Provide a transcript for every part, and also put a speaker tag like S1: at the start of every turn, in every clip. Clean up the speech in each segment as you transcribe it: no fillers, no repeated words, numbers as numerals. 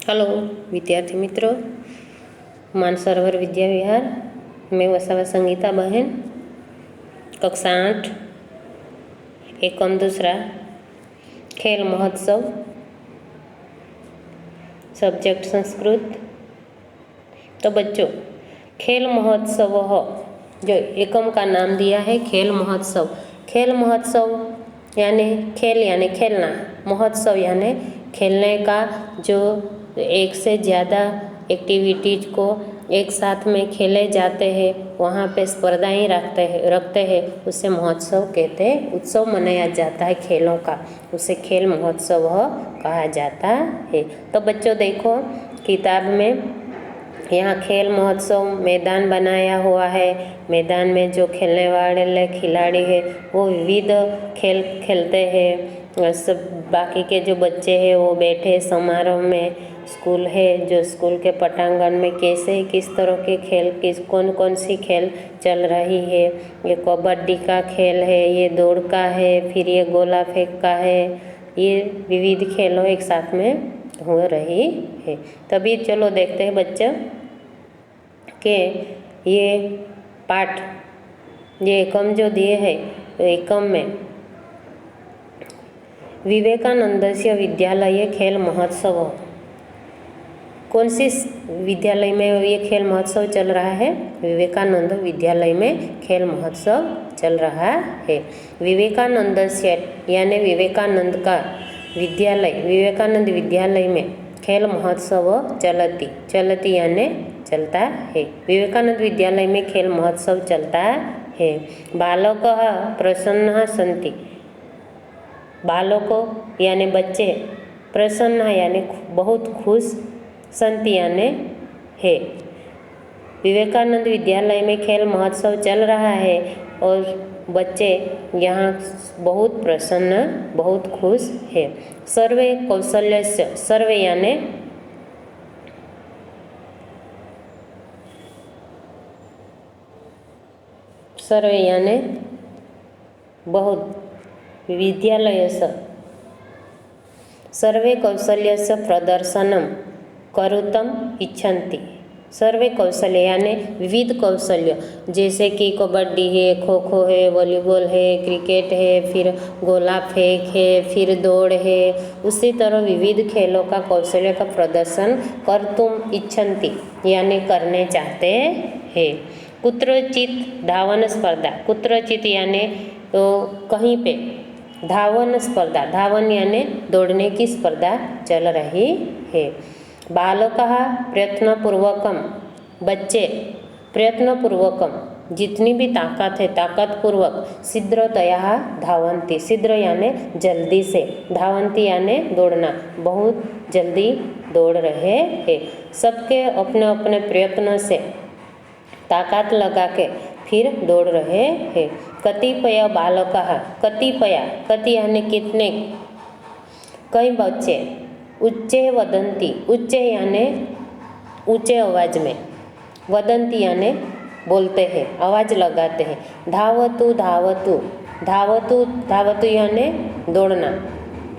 S1: Hello विद्यार्थी मित्रों, मानसरोवर विद्या विहार में वसावा संगीता बहन, कक्षा 8, एकम दूसरा, खेल महोत्सव, सब्जेक्ट संस्कृत। तो बच्चों, खेल महोत्सव जो एकम का नाम दिया है खेल महोत्सव। खेल महोत्सव यानी खेल यानी खेलना, महोत्सव यानी खेलने का, जो एक से ज़्यादा एक्टिविटीज़ को एक साथ में खेले जाते हैं, वहाँ पे स्पर्धाएँ रखते हैं, उसे महोत्सव कहते हैं। उत्सव मनाया जाता है खेलों का, उसे खेल महोत्सव कहा जाता है। तो बच्चों देखो, किताब में यहाँ खेल महोत्सव मैदान बनाया हुआ है। मैदान में जो खेलने वाले खिलाड़ी है वो विविध खेल खेलते हैं। सब बाकी के जो बच्चे हैं वो बैठे समारोह में। स्कूल है जो स्कूल के पटांगण में कैसे किस तरह के खेल कौन कौन सी खेल चल रही है। ये कबड्डी का खेल है, ये दौड़ का है, फिर ये गोला फेंक का है। ये विविध खेलों एक साथ में हो रही है। तभी चलो देखते हैं बच्चे कि ये पाठ, ये एकम जो दिए है, एकम में विवेकानंदस्य विद्यालय खेल महोत्सव, कौन सी विद्यालय में ये खेल महोत्सव चल रहा है? विवेकानंद विद्यालय में खेल महोत्सव चल रहा है। विवेकानंदस्य यानी विवेकानंद का विद्यालय, विवेकानंद विद्यालय में खेल महोत्सव चलती यानी चलता है। विवेकानंद विद्यालय में खेल महोत्सव चलता है। बालकः प्रसन्नः सन्ति, बालकों यानी बच्चे, प्रसन्न यानी बहुत खुश, सन्ति यानी है। विवेकानंद विद्यालय में खेल महोत्सव चल रहा है और बच्चे यहाँ बहुत प्रसन्न, बहुत खुश है। सर्वे कौशल्यस्य, सर्वे यानी बहुत, विद्यालयस्य सर्वे कौशल्यस्य प्रदर्शनम करुतम इच्छन्ति। सर्वे कौशल्य यानी विविध कौशल्य, जैसे कि कबड्डी है, खो खो है, वॉलीबॉल है, क्रिकेट है, फिर गोला फेंक है, फिर दौड़ है। उसी तरह विविध खेलों का कौशल्य का प्रदर्शन कर्तुम इच्छन्ति यानी करने चाहते हैं। कुत्रचित धावन स्पर्धा, कुत्रचित यानी तो कहीं पे, धावन स्पर्धा, धावन यानी दौड़ने की स्पर्धा चल रही है। बालकः प्रयत्नपूर्वकम, बच्चे प्रयत्नपूर्वकम जितनी भी ताकत है ताकतपूर्वक, शीघ्रतया धावन्ति, शीघ्र यानी जल्दी से, धावन्ति यानी दौड़ना, बहुत जल्दी दौड़ रहे हैं। सबके अपने अपने प्रयत्न से ताकत लगा के फिर दौड़ रहे हैं। कतिपय बालकः, कतिपय, कति यानी कितने, कई बच्चे, उच्चे वदन्ति, उच्चे यानी ऊंचे आवाज में, वदन्ति यानी बोलते हैं, आवाज़ लगाते हैं। धावतु धावतु, धावतु धावतु यानी दौड़ना,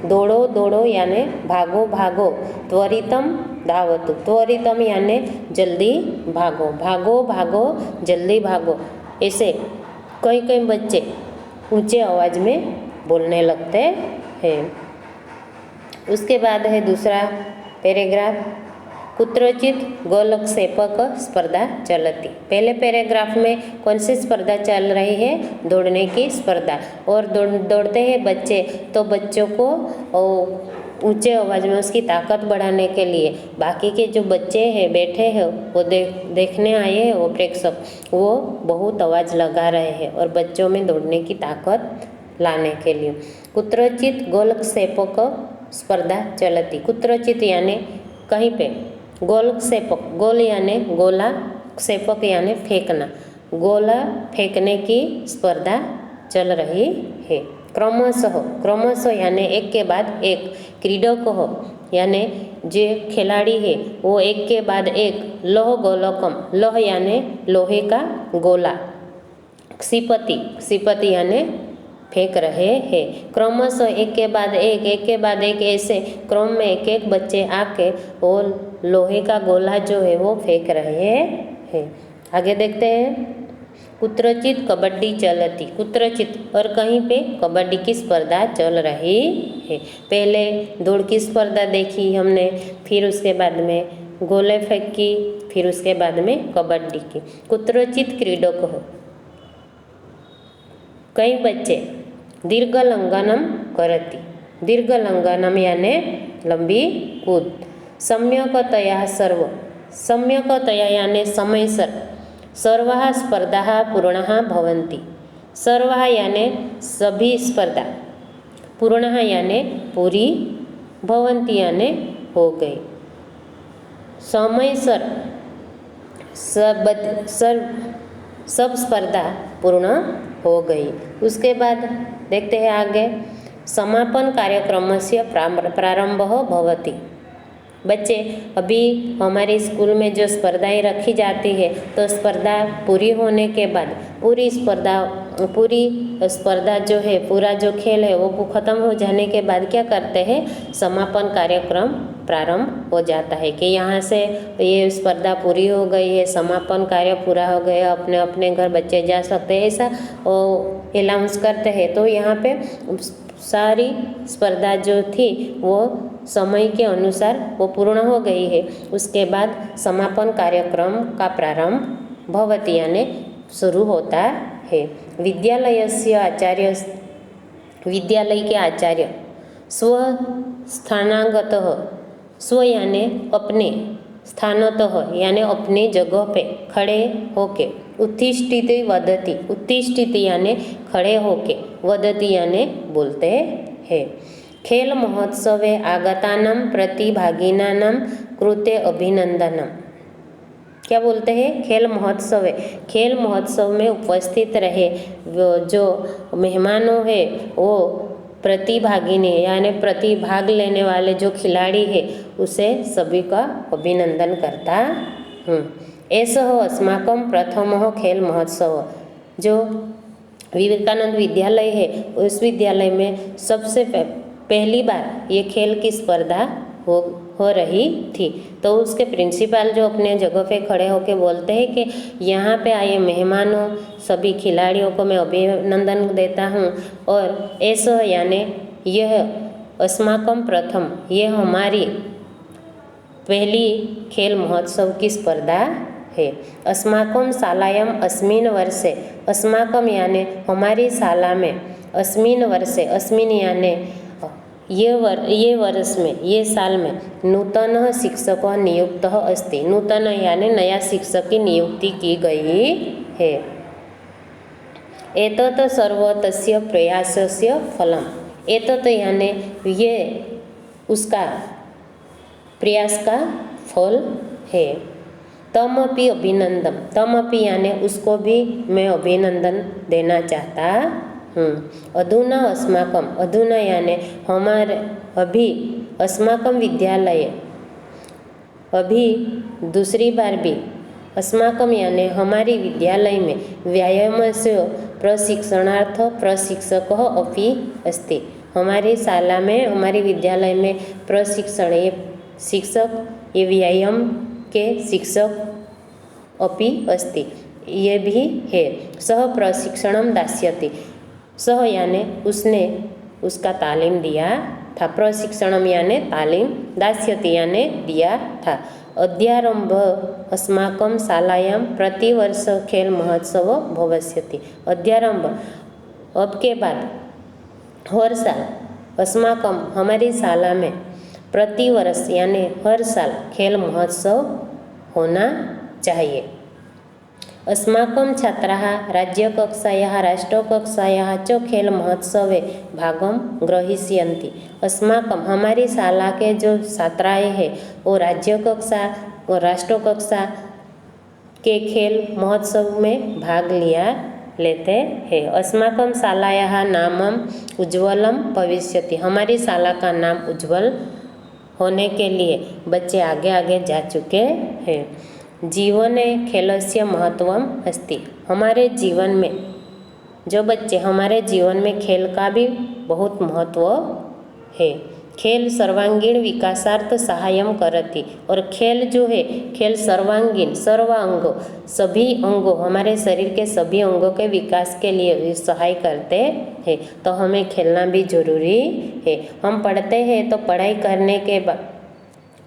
S1: दौड़ो दौड़ो यानी भागो भागो। त्वरितम धावतु, त्वरितम यानी जल्दी भागो, भागो भागो जल्दी भागो। ऐसे कई कई बच्चे ऊंचे आवाज़ में बोलने लगते हैं। उसके बाद है दूसरा पैराग्राफ, कुत्रचित गोलक्षेपक स्पर्धा चलती। पहले पैराग्राफ में कौन सी स्पर्धा चल रही है? दौड़ने की स्पर्धा। और दौड़ते हैं बच्चे, तो बच्चों को ऊंचे आवाज़ में उसकी ताकत बढ़ाने के लिए बाकी के जो बच्चे हैं बैठे हैं, वो देखने आए हैं, वो प्रेक्षक, वो बहुत आवाज़ लगा रहे हैं और बच्चों में दौड़ने की ताकत लाने के लिए। कुत्रचित गोलक्षेपक स्पर्धा चलती, कुत्रचित यानी कहीं पे, गोलक्षेपक, गोल यानी गोला, क्षेपक यानी फेंकना, गोला फेंकने की स्पर्धा चल रही है। क्रमशः, क्रमशः यानी एक के बाद एक, क्रीडक हो यानी जो खिलाड़ी है वो एक के बाद एक, लोह गोलकम, लोह यानी लोहे का गोला, क्षिपति, क्षिपति यानी फेंक रहे हैं। क्रमशः एक के बाद एक ऐसे क्रम में एक एक बच्चे आके वो लोहे का गोला जो है वो फेंक रहे हैं। आगे देखते हैं। कुत्रचित कबड्डी चलती, कुत्रचित और कहीं पे कबड्डी की स्पर्धा चल रही है। पहले दौड़ की स्पर्धा देखी हमने, फिर उसके बाद में गोले फेंक की, फिर उसके बाद में कबड्डी की। कुत्रचित क्रीडक हो, कई बच्चे दीर्घलंघनम करती, दीर्घलंघनम यानी लंबी कूद। सम्यकतया सर्व, सम्यकतया यानी समयसर, सर्वाः स्पर्धाः पूर्णाः भवन्ति, सर्वाः यानी सभी स्पर्धा, पूर्णाः यानी पूरी, भवन्ति यानी हो गई। समयसर सब स्पर्धा पूर्ण हो गई। उसके बाद देखते हैं आगे। समापन कार्यक्रमस्य प्रारंभः भवति। बच्चे अभी हमारे स्कूल में जो स्पर्धाएं रखी जाती है तो स्पर्धा पूरी होने के बाद पूरी स्पर्धा जो है, पूरा जो खेल है वो ख़त्म हो जाने के बाद क्या करते हैं, समापन कार्यक्रम प्रारंभ हो जाता है कि यहाँ से ये स्पर्धा पूरी हो गई है, समापन कार्य पूरा हो गया, अपने अपने घर बच्चे जा सकते हैं, ऐसा अनाउंस करते हैं। तो यहाँ पे सारी स्पर्धा जो थी वो समय के अनुसार वो पूर्ण हो गई है। उसके बाद समापन कार्यक्रम का प्रारंभ भवति यानी शुरू होता है। विद्यालयस्य आचार्य, विद्यालय के आचार्य स्वस्थानागतः, स्व यानी अपने, स्थानतः यानी अपनी जगह पे खड़े होके, उत्तिष्ठति वदति, उत्तिष्ठति यानी खड़े होके, वदति यानी बोलते हैं। खेल महोत्सवे आगतानां प्रतिभागिनानां कृते अभिनंदनम। क्या बोलते हैं, खेल महोत्सव, खेल महोत्सव में उपस्थित रहे जो मेहमानों है वो प्रतिभागिनी यानी प्रतिभाग लेने वाले जो खिलाड़ी है उसे सभी का अभिनंदन करता हूँ। एषः अस्माकं प्रथमः खेल महोत्सव। जो विवेकानंद विद्यालय है उस विद्यालय में सबसे पहली बार ये खेल की स्पर्धा हो रही थी। तो उसके प्रिंसिपल जो अपने जगह पे खड़े होके बोलते हैं कि यहाँ पे आए मेहमानों सभी खिलाड़ियों को मैं अभिनंदन देता हूँ। और ऐसा यानी यह अस्माकं प्रथम, ये हमारी पहली खेल महोत्सव की स्पर्धा है। अस्माकं शालायाम अस्मिन् वर्षे, अस्माकं यानी हमारी शाला में, अस्मिन् वर्षे, अस्मिन् यानी ये वर्ष में, ये साल में नूतन शिक्षक नियुक्त अस्ति। नूतन यानी नया शिक्षक की नियुक्ति की गई है। एतत् सर्व तस्य प्रयासस्य फलम। एतत् यानी ये उसका प्रयास का फल है। तमपि अभिनंदन, तमपि यानी उसको भी मैं अभिनंदन देना चाहता अधुना अस्माकं, अधुना यानी हमारे अभी, अस्माकं विद्यालय, अभी दूसरी बार भी, अस्माकं यानी हमारी विद्यालय में व्यायामस्य प्रशिक्षणार्थ प्रशिक्षकः अपि अस्ति। हमारी शाला में, हमारी विद्यालय में प्रशिक्षण, ये शिक्षक, ये व्यायाम के शिक्षक अपि अस्ति, ये भी है। सह प्रशिक्षणं दास्यति, सह यानी उसने, उसका तालीम दिया था, प्रशिक्षणम यानी तालीम, दास्यति यानी दिया था। अद्यारंभ अस्माकं शालायां प्रतिवर्ष खेल महोत्सव भविष्यति। अद्यारंभ अब के बाद, हर साल, अस्माकं हमारी शाला में, प्रतिवर्ष यानी हर साल खेल महोत्सव होना चाहिए। अस्माकं छात्राः राज्यकक्षायाः राष्ट्रकक्षायाः च खेल महोत्सवे भागं ग्रहीष्यन्ति। अस्माकं हमारी शाला के जो छात्राएँ हैं वो राज्य कक्षा और राष्ट्र कक्षा के खेल महोत्सव में भाग लेते हैं। अस्माकं शालायाः नामम् उज्ज्वलं भविष्यति। हमारी शाला का नाम उज्ज्वल होने के लिए बच्चे आगे आगे जा चुके हैं। जीवने खेलस्य महत्वम अस्ति। हमारे जीवन में जो बच्चे हमारे जीवन में खेल का भी बहुत महत्व है। खेल सर्वांगीण विकासार्थ सहायम करती, और खेल जो है, खेल सर्वांगीण सर्वांग सभी अंगों, हमारे शरीर के सभी अंगों के विकास के लिए सहाय करते हैं। तो हमें खेलना भी जरूरी है। हम पढ़ते हैं तो पढ़ाई करने के बाद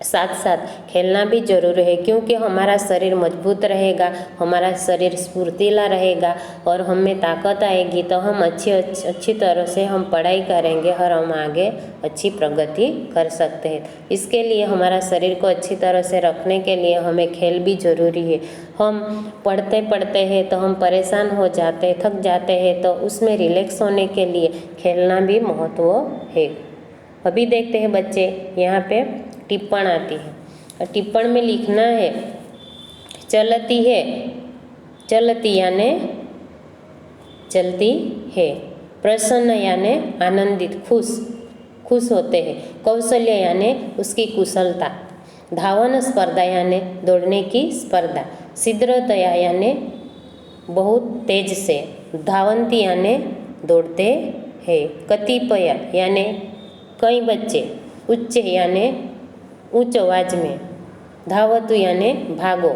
S1: साथ साथ खेलना भी जरूरी है, क्योंकि हमारा शरीर मजबूत रहेगा, हमारा शरीर स्फूर्तिला रहेगा और हम में ताकत आएगी, तो हम अच्छी तरह से हम पढ़ाई करेंगे और हम आगे अच्छी प्रगति कर सकते हैं। इसके लिए हमारा शरीर को अच्छी तरह से रखने के लिए हमें खेल भी जरूरी है। हम पढ़ते पढ़ते हैं तो हम परेशान हो जाते, थक जाते हैं, तो उसमें रिलैक्स होने के लिए खेलना भी महत्व है। अभी देखते हैं बच्चे, यहाँ पे टिप्पण आती है, और टिप्पण में लिखना है चलती है, चलती यानी चलती है। प्रसन्न यानी आनंदित, खुश खुश होते हैं। कौशल्य यानी उसकी कुशलता। धावन स्पर्धा यानी दौड़ने की स्पर्धा। शीघ्रतया यानी बहुत तेज से। धावंती यानी दौड़ते हैं। कतिपय यानी कई बच्चे। उच्च यानी उच्च आवाज में। धावतु यानी भागो।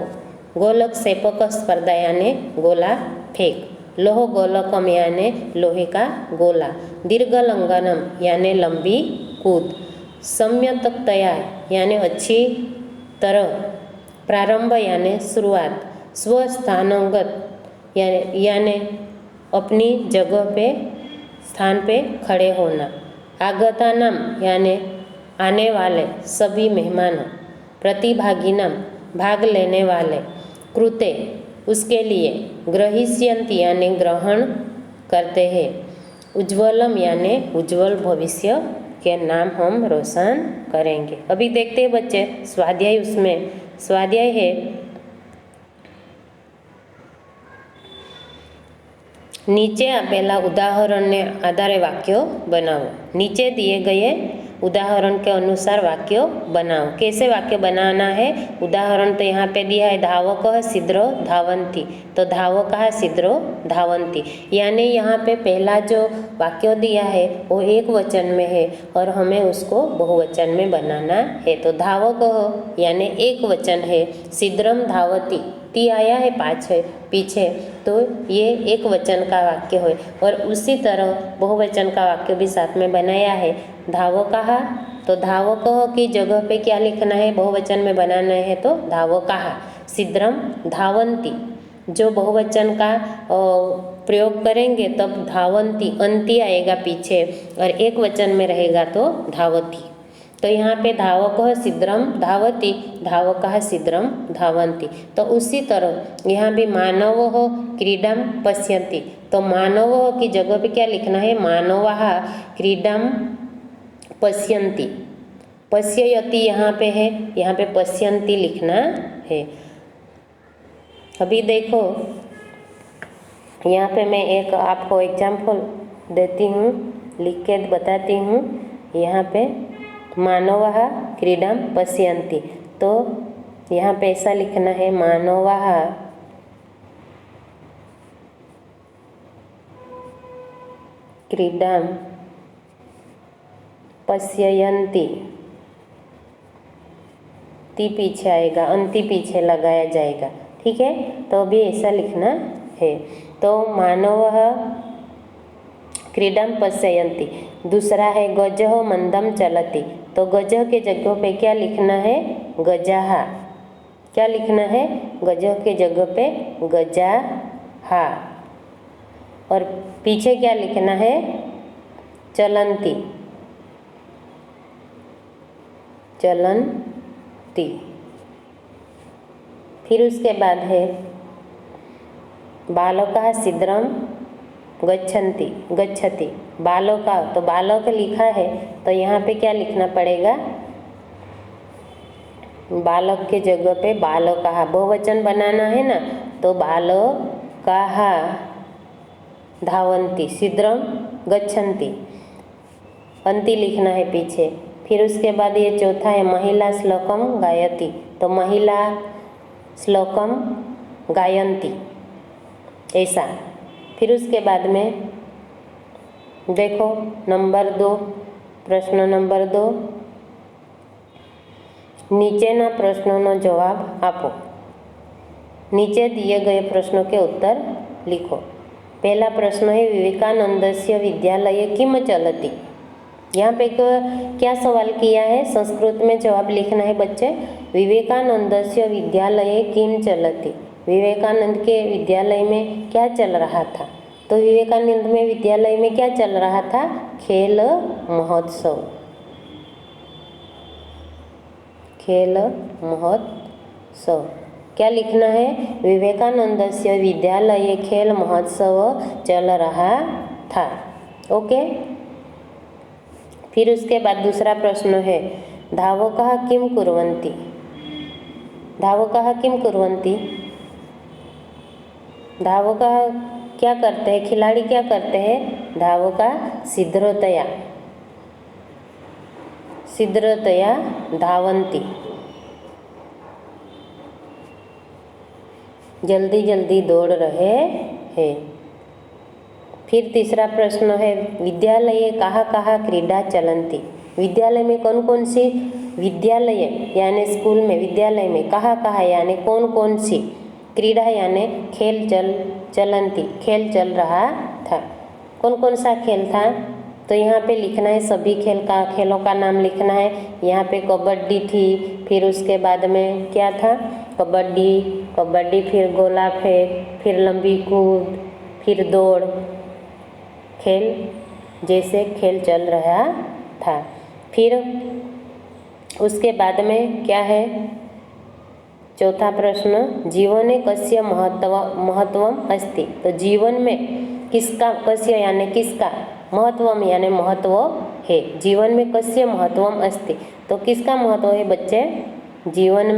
S1: गोलक सेपक स्पर्धा यानी गोला फेंक। लोह गोलकम यानी लोहे का गोला। दीर्घ लंघनम यानी लंबी कूद। सम्यक्तया यानी अच्छी तरह। प्रारंभ यानी शुरुआत। स्वस्थानगत यानी अपनी जगह पे स्थान पे खड़े होना। आगतानाम यानी आने वाले सभी मेहमानों। प्रतिभागिनाम भाग लेने वाले। कृते उसके लिए। ग्रहिष्यन्ति यानी ग्रहण करते हैं। उज्ज्वलम यानी उज्ज्वल भविष्य के नाम हम रोशन करेंगे। अभी देखते हैं बच्चे स्वाध्याय, उसमें स्वाध्याय है नीचे आपेला उदाहरण ने आधारे वाक्यों बनाओ। नीचे दिए गए उदाहरण के अनुसार वाक्य बनाओ। कैसे वाक्य बनाना है? उदाहरण तो यहाँ पे दिया है, धावक शीघ्र धावन्ति, तो धावक शीघ्र धावन्ति, यानी यहाँ पे पहला जो वाक्य दिया है वो एक वचन में है और हमें उसको बहुवचन में बनाना है। तो धावक यानी एक वचन है। शीघ्रम धावती, ती आया है पीछे, तो ये एक वचन का वाक्य है। और उसी तरह बहुवचन का वाक्य भी साथ में बनाया है। धावकाः, तो धावक की जगह पे क्या लिखना है? बहुवचन में बनाना है, तो धावकाः। शीघ्रम धावन्ति, जो बहुवचन का प्रयोग करेंगे तब धावन्ति, अंति आएगा पीछे, और एक वचन में रहेगा तो धावती। तो यहाँ पे धावक शीघ्रम धावती, धावकाः शीघ्रम धावन्ति। तो उसी तरह यहाँ भी मानव क्रीडां पश्यन्ति, तो मानव की जगह पे क्या लिखना है? मानवाः क्रीडां पश्यन्ति। पश्यति यहाँ पे है, यहाँ पे पश्यन्ति लिखना है। अभी देखो यहाँ पे मैं एक आपको एग्जाम्पल देती हूँ, लिख के बताती हूँ। यहाँ पे मानवाः क्रीडां पश्यन्ति, तो यहाँ पे ऐसा लिखना है, मानवाः क्रीडां पश्यन्ति, ती पीछे आएगा, अंति पीछे लगाया जाएगा, ठीक है। तो अभी ऐसा लिखना है। तो मानवः क्रीडां पश्यन्ति। दूसरा है गजः मंदं चलति, तो गजः के जगह पे क्या लिखना है? गजाः। क्या लिखना है? गजः के जगह पे गजाः। और पीछे क्या लिखना है? चलन्ति, चलन्ति। फिर उसके बाद है बालकाः शीघ्रं गच्छन्ति, गच्छति। बालका, तो बालक लिखा है, तो यहाँ पे क्या लिखना पड़ेगा? बालक के जगह पे बालकाः, बहुवचन बनाना है ना, तो बालकाः धावन्ति, शीघ्रं गच्छन्ति, अंति लिखना है पीछे। फिर उसके बाद ये चौथा है महिला श्लोकम गायति, तो महिला श्लोकम गायन्ति, ऐसा। फिर उसके बाद में देखो नंबर 2, प्रश्न नंबर 2, નીચેના પ્રશ્નોનો જવાબ આપો। नीचे दिए गए प्रश्नों के उत्तर लिखो। पहला प्रश्न है विवेकानंदस्य विद्यालय किम चलति। यहाँ पे क्या सवाल किया है, संस्कृत में जवाब लिखना है बच्चे। विवेकानंदस्य विद्यालय किम चलति, विवेकानंद के विद्यालय में क्या चल रहा था। तो विवेकानंद में विद्यालय में क्या चल रहा था, खेल महोत्सव, खेल महोत्सव। क्या लिखना है, विवेकानंदस्य विद्यालय खेल महोत्सव चल रहा था। ओके। फिर उसके बाद दूसरा प्रश्न है धावकः किं कुर्वन्ति। धावकः किं कुर्वन्ति, धावकः क्या करते हैं, खिलाड़ी क्या करते हैं। धावकः शीघ्रतया, शीघ्रतया धावन्ति, जल्दी जल्दी दौड़ रहे हैं। फिर तीसरा प्रश्न है विद्यालये कहाँ कहाँ क्रीडा चलन्ति। विद्यालय में कौन कौन सी, विद्यालय यानी स्कूल में, विद्यालय में कहाँ कहाँ यानी कौन कौन सी, क्रीडा यानी खेल चलन्ति, खेल चल रहा था। कौन कौन सा खेल था, तो यहाँ पे लिखना है सभी खेलों का नाम लिखना है। यहाँ पे कबड्डी थी, फिर उसके बाद में क्या था, कबड्डी, फिर गोला फेंक, फिर लंबी कूद, फिर दौड़, खेल जैसे खेल चल रहा था। फिर उसके बाद में क्या है, चौथा प्रश्न जीवने कस्य महत्वम अस्ति। तो जीवन में किसका, कस्य यानी किसका, महत्वम यानी महत्व है। जीवन में कस्य महत्वम अस्ति, तो किसका महत्व है बच्चे, जीवन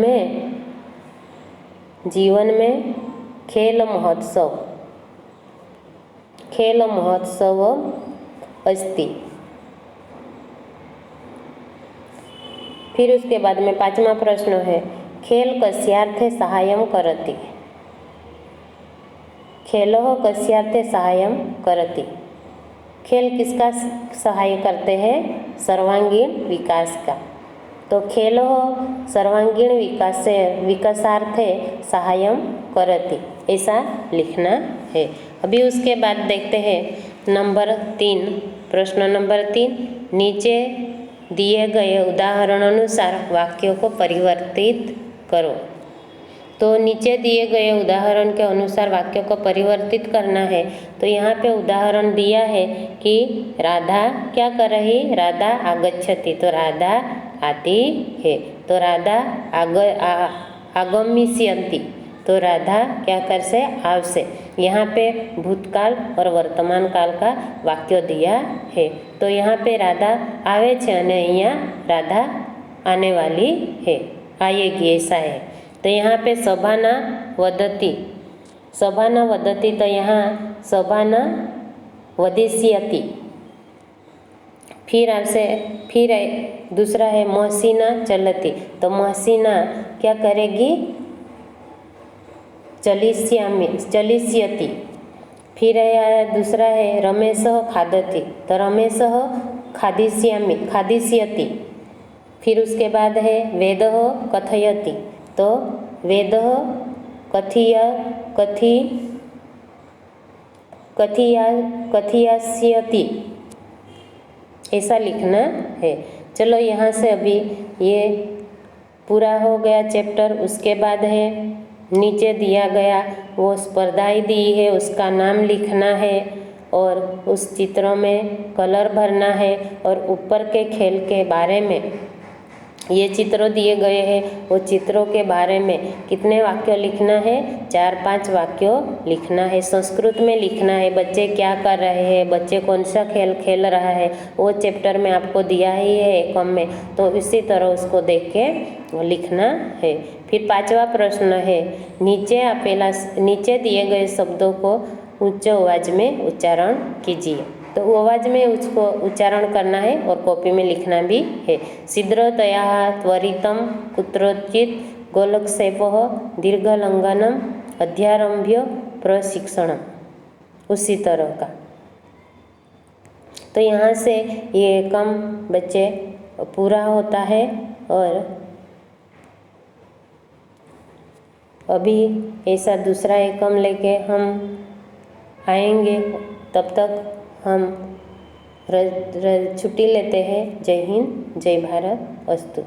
S1: में खेल महोत्सव, खेल महोत्सव अस्ति। फिर उसके बाद में पांचवा प्रश्न है खेल कस्यार्थे सहायं करति। खेलः कस्यार्थे सहायं करति, खेल किसका सहाय करते हैं, सर्वांगीण विकास का। तो खेलः सर्वांगीण विकासार्थे सहायं करति, ऐसा लिखना है। अभी उसके बाद देखते हैं नंबर 3, प्रश्न नंबर 3, नीचे दिए गए उदाहरण अनुसार वाक्यों को परिवर्तित करो। तो नीचे दिए गए उदाहरण के अनुसार वाक्यों को परिवर्तित करना है। तो यहाँ पे उदाहरण दिया है कि राधा क्या कर रही, राधा आगच्छति, तो राधा आती है। तो राधा आगमिष्यन्ति, तो राधा क्या कर से, आवसे। यहाँ पे भूतकाल और वर्तमान काल का वाक्य दिया है। तो यहाँ पे राधा आवे छे अने अहींया राधा आने वाली है, आएगी, ऐसा है। तो यहाँ पे सभाना वदति, सभाना वदति, तो यहाँ सभाना वदिष्यति। फिर आपसे फिर दूसरा है महसीना चलति, तो महसीना क्या करेगी, चलिष्यति। फिर दूसरा है रमेशः खादति, तो रमेशः खादिष्यति। फिर उसके बाद है वेदः कथयति, तो वेदः कथयिष्यति, ऐसा लिखना है। चलो यहाँ से अभी ये पूरा हो गया चैप्टर। उसके बाद है नीचे दिया गया वो स्पर्धाएँ दी है, उसका नाम लिखना है और उस चित्रों में कलर भरना है। और ऊपर के खेल के बारे में ये चित्र दिए गए हैं, वो चित्रों के बारे में कितने वाक्य लिखना है, 4-5 वाक्य लिखना है। संस्कृत में लिखना है, बच्चे क्या कर रहे हैं, बच्चे कौन सा खेल खेल रहा है, वो चैप्टर में आपको दिया ही है एकम में, तो इसी तरह उसको देख के लिखना है। फिर 5वां प्रश्न है नीचे दिए गए शब्दों को उच्च आवाज में उच्चारण कीजिए। तो आवाज में उसको उच्चारण करना है और कॉपी में लिखना भी है। शीघ्रतया त्वरितम कुत्रचित गोलक्षेपः दीर्घलंघनम अध्यारभ्य प्रशिक्षणम। उसी तरह का। तो यहाँ से ये एकम बच्चे पूरा होता है और अभी ऐसा दूसरा एकम लेके हम आएंगे। तब तक हम छुट्टी लेते हैं। जय हिंद, जय भारत, अस्तु।